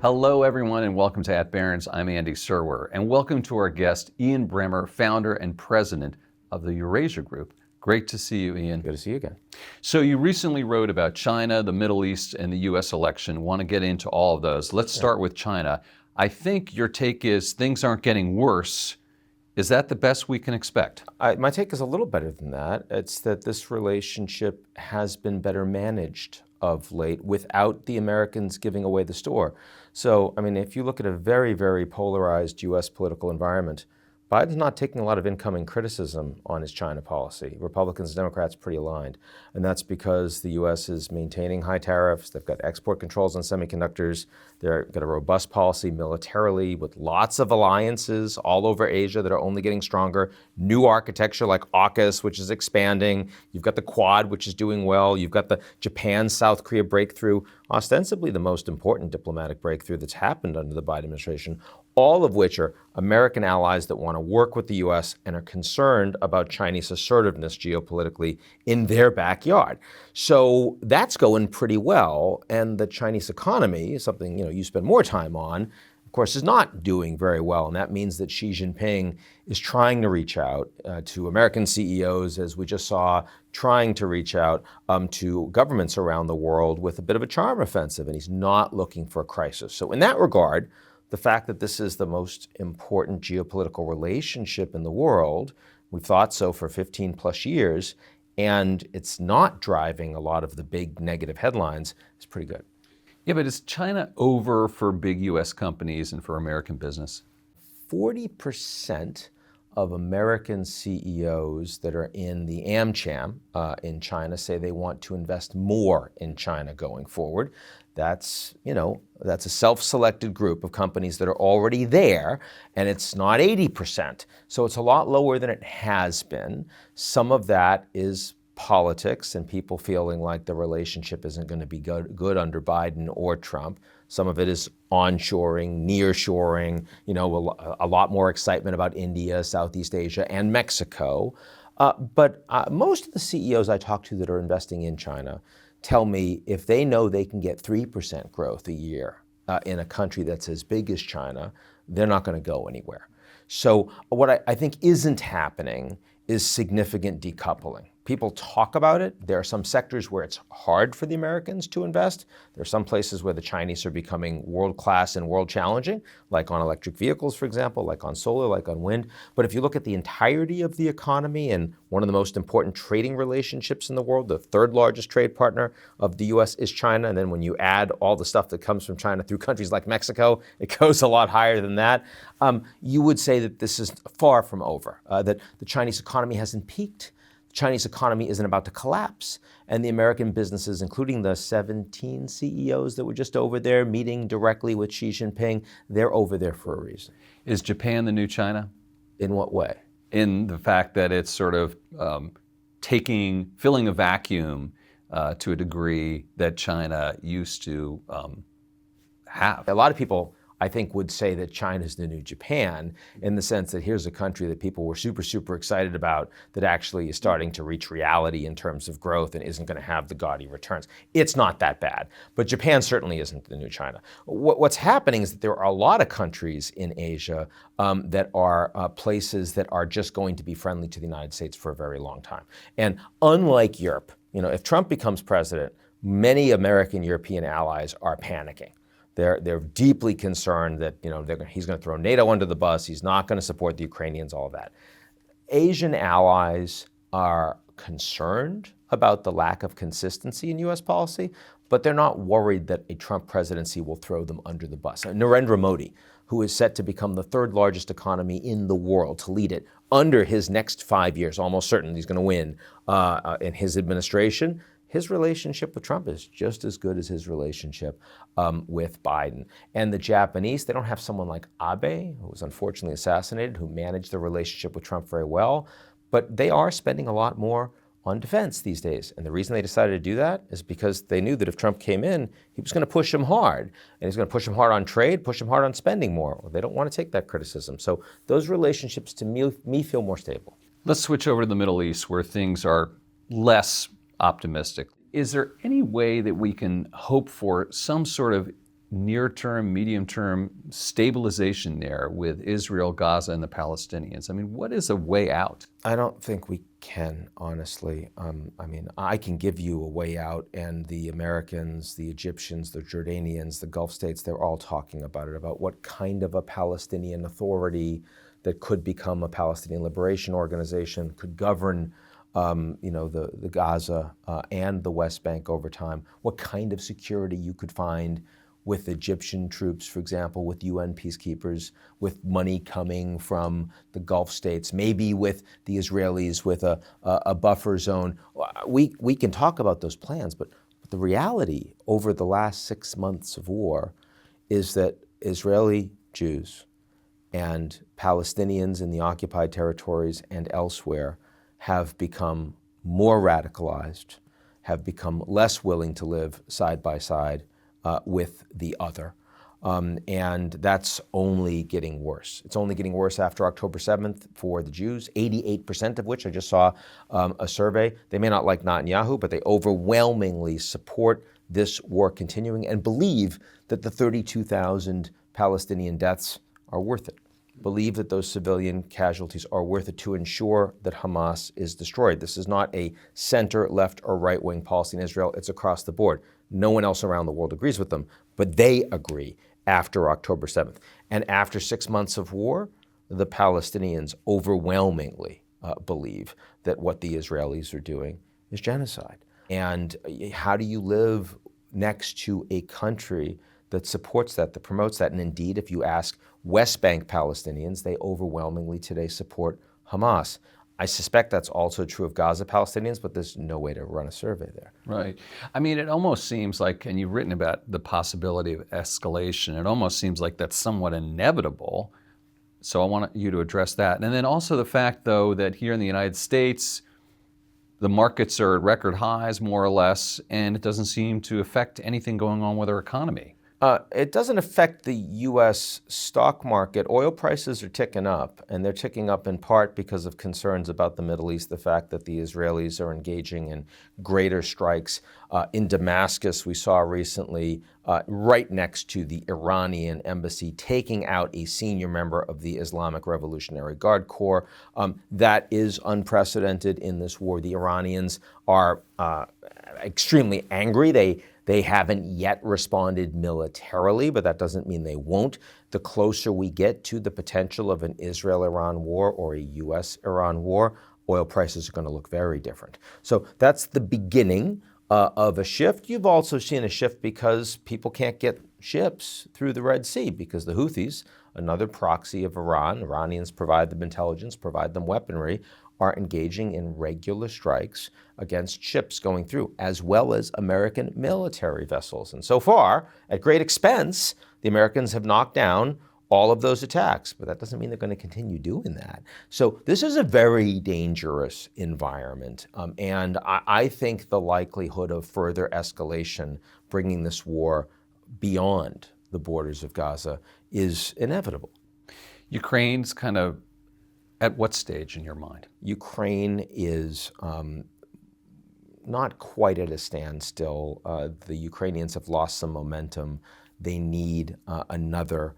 Hello, everyone, and welcome to Barrons. I'm Andy Serwer, and welcome to our guest, Ian Bremmer, founder and president of the Eurasia Group. Great to see you, Ian. Good to see you again. So you recently wrote about China, the Middle East, and the U.S. election. Want to get into all of those. Let's start with China. I think your take is things aren't getting worse. Is that the best we can expect? My take is a little better than that. It's that this relationship has been better managed of late without the Americans giving away the store. So, if you look at a very, very polarized U.S. political environment, Biden's not taking a lot of incoming criticism on his China policy. Republicans and Democrats pretty aligned. And that's because the U.S. is maintaining high tariffs. They've got export controls on semiconductors. They've got a robust policy militarily with lots of alliances all over Asia that are only getting stronger. New architecture like AUKUS, which is expanding. You've got the Quad, which is doing well. You've got the Japan-South Korea breakthrough, ostensibly the most important diplomatic breakthrough that's happened under the Biden administration, all of which are American allies that want to work with the U.S. and are concerned about Chinese assertiveness geopolitically in their backyard. So that's going pretty well. And the Chinese economy, something you spend more time on, of course, is not doing very well. And that means that Xi Jinping is trying to reach out to American CEOs, as we just saw, trying to reach out to governments around the world with a bit of a charm offensive. And he's not looking for a crisis. So in that regard, the fact that this is the most important geopolitical relationship in the world, we've thought so for 15 plus years, and it's not driving a lot of the big negative headlines, is pretty good. Yeah, but is China over for big U.S. companies and for American business? 40% of American CEOs that are in the AmCham in China say they want to invest more in China going forward. That's a self-selected group of companies that are already there, and it's not 80%. So it's a lot lower than it has been. Some of that is politics and people feeling like the relationship isn't going to be good under Biden or Trump. Some of it is onshoring, nearshoring, a lot more excitement about India, Southeast Asia, and Mexico. But most of the CEOs I talk to that are investing in China tell me if they know they can get 3% growth a year in a country that's as big as China, they're not going to go anywhere. So what I think isn't happening is significant decoupling. People talk about it. There are some sectors where it's hard for the Americans to invest. There are some places where the Chinese are becoming world-class and world-challenging, like on electric vehicles, for example, like on solar, like on wind. But if you look at the entirety of the economy and one of the most important trading relationships in the world, the third largest trade partner of the U.S. is China. And then when you add all the stuff that comes from China through countries like Mexico, it goes a lot higher than that. You would say that this is far from over, that the Chinese economy hasn't peaked. Chinese economy isn't about to collapse. And the American businesses, including the 17 CEOs that were just over there meeting directly with Xi Jinping, they're over there for a reason. Is Japan the new China? In what way? In the fact that it's sort of filling a vacuum to a degree that China used to have. A lot of people, I think, would say that China's the new Japan in the sense that here's a country that people were super, super excited about that actually is starting to reach reality in terms of growth and isn't going to have the gaudy returns. It's not that bad, but Japan certainly isn't the new China. What's happening is that there are a lot of countries in Asia that are places that are just going to be friendly to the United States for a very long time. And unlike Europe, if Trump becomes president, many American European allies are panicking. They're deeply concerned that he's going to throw NATO under the bus. He's not going to support the Ukrainians, all of that. Asian allies are concerned about the lack of consistency in U.S. policy, but they're not worried that a Trump presidency will throw them under the bus. Narendra Modi, who is set to become the third largest economy in the world, to lead it under his next 5 years, almost certain he's going to win in his administration. His relationship with Trump is just as good as his relationship with Biden. And the Japanese, they don't have someone like Abe, who was unfortunately assassinated, who managed the relationship with Trump very well. But they are spending a lot more on defense these days. And the reason they decided to do that is because they knew that if Trump came in, he was going to push them hard. And he's going to push them hard on trade, push them hard on spending more. Well, they don't want to take that criticism. So those relationships, to me feel more stable. Let's switch over to the Middle East, where things are less optimistic. Is there any way that we can hope for some sort of near-term, medium-term stabilization there with Israel, Gaza, and the Palestinians? I mean, what is a way out? I don't think we can, honestly. I mean, I can give you a way out, and the Americans, the Egyptians, the Jordanians, the Gulf states, they're all talking about it, about what kind of a Palestinian authority that could become a Palestinian Liberation Organization, could govern the Gaza and the West Bank over time, what kind of security you could find with Egyptian troops, for example, with UN peacekeepers, with money coming from the Gulf states, maybe with the Israelis with a buffer zone. We can talk about those plans, but the reality over the last 6 months of war is that Israeli Jews and Palestinians in the occupied territories and elsewhere have become more radicalized, have become less willing to live side by side with the other. And that's only getting worse. It's only getting worse after October 7th for the Jews, 88% of which, I just saw a survey, they may not like Netanyahu, but they overwhelmingly support this war continuing and believe that the 32,000 Palestinian deaths are worth it. Believe that those civilian casualties are worth it to ensure that Hamas is destroyed. This is not a center, left, or right-wing policy in Israel. It's across the board. No one else around the world agrees with them, but they agree after October 7th. And after 6 months of war, the Palestinians overwhelmingly believe that what the Israelis are doing is genocide. And how do you live next to a country that supports that promotes that? And indeed, if you ask West Bank Palestinians, they overwhelmingly today support Hamas. I suspect that's also true of Gaza Palestinians, but there's no way to run a survey there. Right. I mean, it almost seems like, and you've written about the possibility of escalation, it almost seems like that's somewhat inevitable. So I want you to address that. And then also the fact, though, that here in the United States, the markets are at record highs, more or less, and it doesn't seem to affect anything going on with our economy. It doesn't affect the U.S. stock market. Oil prices are ticking up, and they're ticking up in part because of concerns about the Middle East, the fact that the Israelis are engaging in greater strikes. In Damascus, we saw recently, right next to the Iranian embassy, taking out a senior member of the Islamic Revolutionary Guard Corps. That is unprecedented in this war. The Iranians are extremely angry. They haven't yet responded militarily, but that doesn't mean they won't. The closer we get to the potential of an Israel-Iran war or a U.S.-Iran war, oil prices are going to look very different. So that's the beginning of a shift. You've also seen a shift because people can't get ships through the Red Sea because the Houthis, another proxy of Iran, Iranians provide them intelligence, provide them weaponry, are engaging in regular strikes against ships going through, as well as American military vessels. And so far, at great expense, the Americans have knocked down all of those attacks, but that doesn't mean they're going to continue doing that. So this is a very dangerous environment, and I think the likelihood of further escalation, bringing this war beyond the borders of Gaza, is inevitable. Ukraine's kind of at what stage in your mind? Ukraine is not quite at a standstill. The Ukrainians have lost some momentum. They need another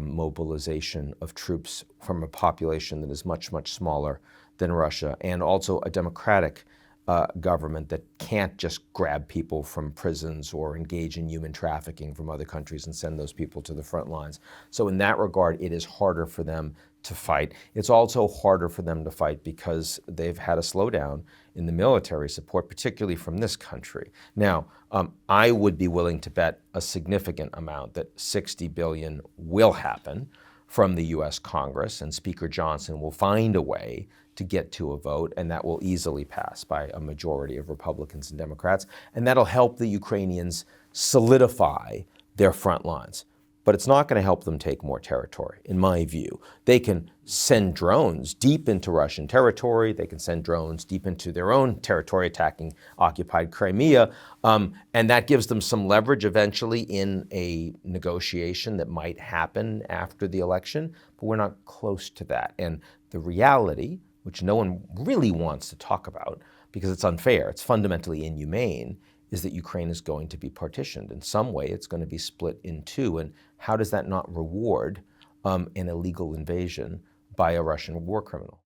mobilization of troops from a population that is much, much smaller than Russia, and also a democratic government that can't just grab people from prisons or engage in human trafficking from other countries and send those people to the front lines. So in that regard, it is harder for them to fight. It's also harder for them to fight because they've had a slowdown in the military support, particularly from this country. Now, I would be willing to bet a significant amount that $60 billion will happen from the U.S. Congress, and Speaker Johnson will find a way to get to a vote, and that will easily pass by a majority of Republicans and Democrats, and that'll help the Ukrainians solidify their front lines. But it's not going to help them take more territory, in my view. They can send drones deep into Russian territory. They can send drones deep into their own territory, attacking occupied Crimea. And that gives them some leverage eventually in a negotiation that might happen after the election. But we're not close to that. And the reality, which no one really wants to talk about because it's unfair, it's fundamentally inhumane, is that Ukraine is going to be partitioned. In some way, it's going to be split in two. And how does that not reward an illegal invasion by a Russian war criminal?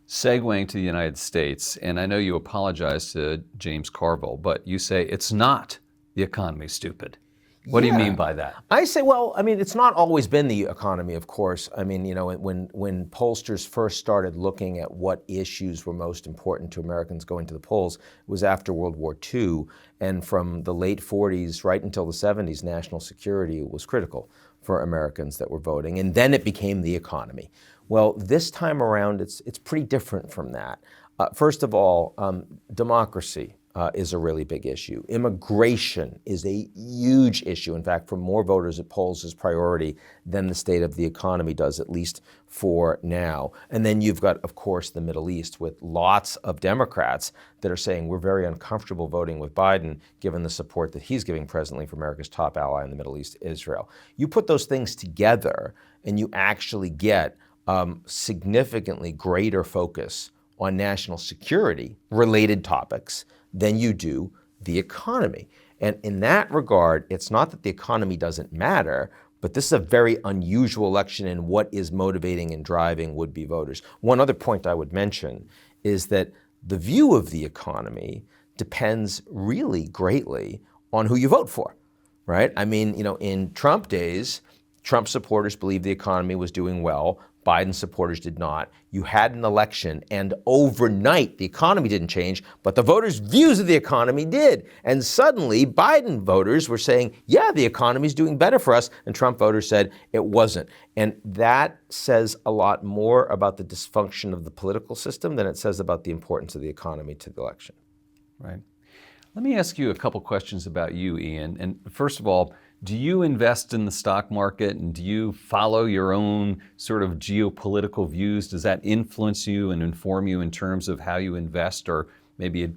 Segueing to the United States, and I know you apologize to James Carville, but you say it's not the economy, stupid. What do you mean by that? I say, well, I mean, it's not always been the economy, of course. I mean, you know, when pollsters first started looking at what issues were most important to Americans going to the polls, it was after World War II. And from the late 40s right until the 70s, national security was critical for Americans that were voting. And then it became the economy. Well, this time around, it's pretty different from that. First of all, democracy is a really big issue. Immigration is a huge issue. In fact, for more voters, it polls as priority than the state of the economy does, at least for now. And then you've got, of course, the Middle East with lots of Democrats that are saying we're very uncomfortable voting with Biden given the support that he's giving presently for America's top ally in the Middle East, Israel. You put those things together and you actually get significantly greater focus on national security related topics than you do the economy. And in that regard, it's not that the economy doesn't matter, but this is a very unusual election in what is motivating and driving would-be voters. One other point I would mention is that the view of the economy depends really greatly on who you vote for, right? I mean, you know, in Trump days, Trump supporters believed the economy was doing well. Biden supporters did not. You had an election, and overnight, the economy didn't change, but the voters' views of the economy did. And suddenly, Biden voters were saying, yeah, the economy's doing better for us, and Trump voters said it wasn't. And that says a lot more about the dysfunction of the political system than it says about the importance of the economy to the election. Right. Let me ask you a couple questions about you, Ian. And first of all, do you invest in the stock market, and do you follow your own sort of geopolitical views? Does that influence you and inform you in terms of how you invest, or maybe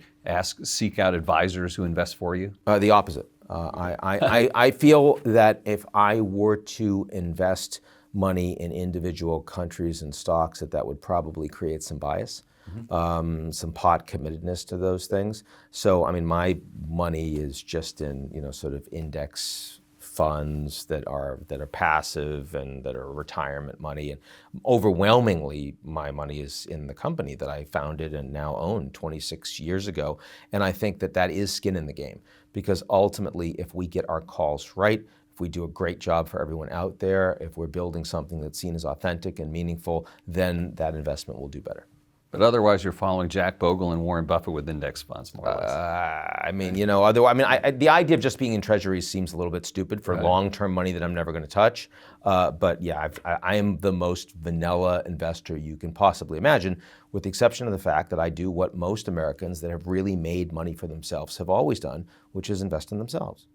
seek out advisors who invest for you? The opposite. I feel that if I were to invest money in individual countries and stocks, that would probably create some bias. Some pot committedness to those things. So, I mean, my money is just in, you know, sort of index funds that are passive and that are retirement money. And overwhelmingly, my money is in the company that I founded and now own 26 years ago. And I think that is skin in the game, because ultimately, if we get our calls right, if we do a great job for everyone out there, if we're building something that's seen as authentic and meaningful, then that investment will do better. But otherwise, you're following Jack Bogle and Warren Buffett with index funds, more or less. I mean, you know, the idea of just being in treasuries seems a little bit stupid for long-term money that I'm never going to touch. But yeah, I am the most vanilla investor you can possibly imagine, with the exception of the fact that I do what most Americans that have really made money for themselves have always done, which is invest in themselves.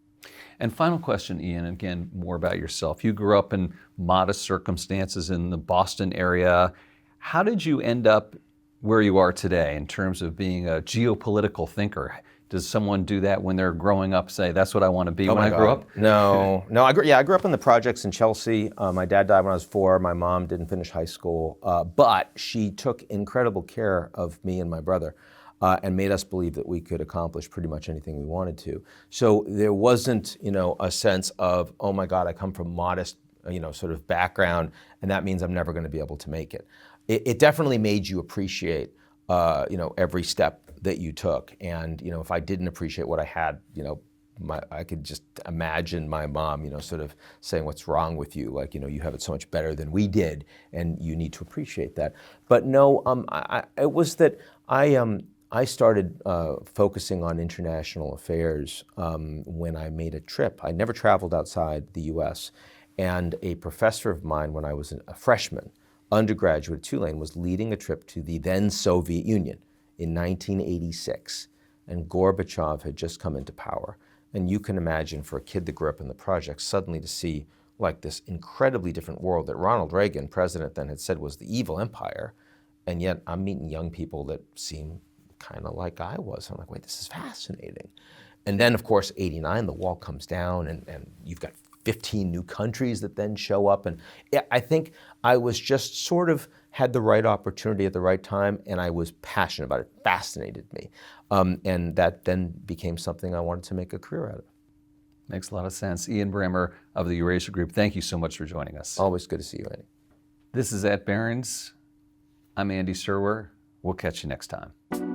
And final question, Ian, again, more about yourself. You grew up in modest circumstances in the Boston area. How did you end up where you are today in terms of being a geopolitical thinker? Does someone do that when they're growing up, say, that's what I want to be when I grow up? No. I grew up in the projects in Chelsea. My dad died when I was 4. My mom didn't finish high school, but she took incredible care of me and my brother and made us believe that we could accomplish pretty much anything we wanted to. So there wasn't, you know, a sense of, oh my God, I come from modest, you know, sort of background, and that means I'm never going to be able to make it. It definitely made you appreciate, you know, every step that you took. And, you know, if I didn't appreciate what I had, you know, I could just imagine my mom, you know, sort of saying, what's wrong with you? Like, you know, you have it so much better than we did, and you need to appreciate that. But no, it was that I started focusing on international affairs when I made a trip. I never traveled outside the U.S. And a professor of mine, when I was a freshman, undergraduate at Tulane, was leading a trip to the then Soviet Union in 1986. And Gorbachev had just come into power. And you can imagine, for a kid that grew up in the projects, suddenly to see like this incredibly different world that Ronald Reagan, president then, had said was the evil empire. And yet I'm meeting young people that seem kind of like I was. I'm like, wait, this is fascinating. And then, of course, 89, the wall comes down, and you've got 15 new countries that then show up. And I think I was just sort of had the right opportunity at the right time, and I was passionate about it. Fascinated me. And that then became something I wanted to make a career out of. Makes a lot of sense. Ian Bremmer of the Eurasia Group, thank you so much for joining us. Always good to see you, Andy. This is at Barrons. I'm Andy Serwer. We'll catch you next time.